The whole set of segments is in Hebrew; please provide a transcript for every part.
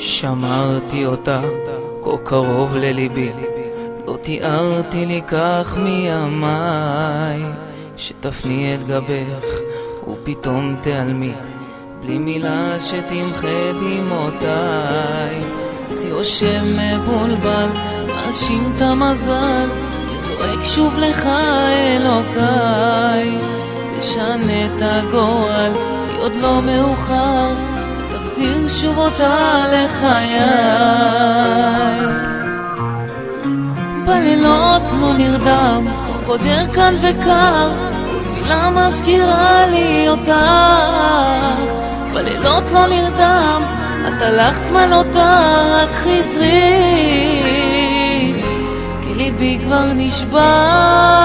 שמרתי אותה כה קרוב לליבי, לא תיארתי לי כך מימיי, שתפני את גבך ופתאום תעלמי, בלי מילה שתמחה דמעותיי. שיאו שמבולבל מאשים את המזל, וזועק שוב לך אלוקיי, תשנה את הגורל, כי עוד לא מאוחר, תחזיר שוב אותה לחיי. בלילות לא נרדם, קודר כאן וקר, מילה מזכירה לי אותך. בלילות לא נרדם, את הלכת מלותה, רק חזרי, כי ליבי כבר נשבר.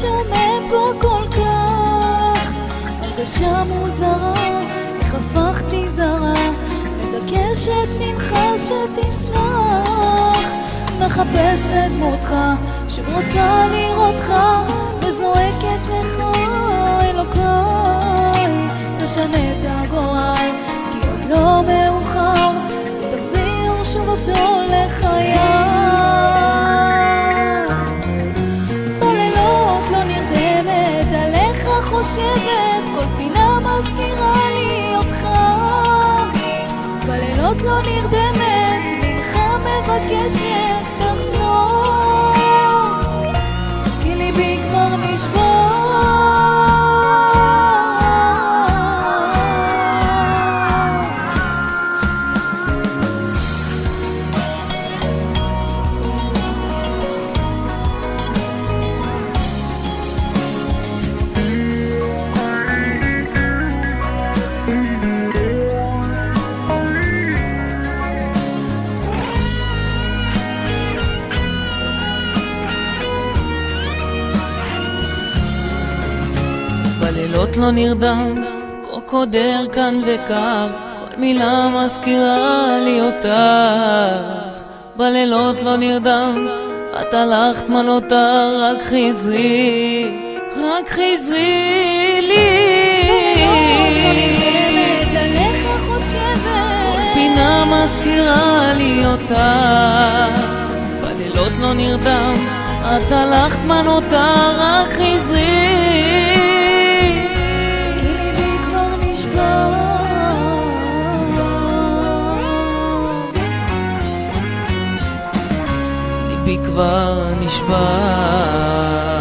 שומם פה כל כך, הרגשה מוזרה, איך הפכתי זרה, מבקשת ממך שתסלח, מחפשת מותך, שוב רוצה לראותך, וזועקת לך אלוקיי, תשנה את הגורל, כי עוד לא מאוחר, תחזיר שוב אותו לחיי. חושבת, כל פינה מזכירה לי אותך, בלילות לא נרדמת, ממך מבקשת תחזור, כי ליבי כבר נשבר. בלילות לא נרדם, כה קודר כאן וקר, כל מילה מזכירה לי אותך. בלילות לא נרדם, את הלכת מלותה, רק חזרי, רק חזרי לי. כל פינה מזכירה לי אותך. בלילות לא נרדם, את הלכת מלותה, רק חזרי, ליבי כבר נשבר.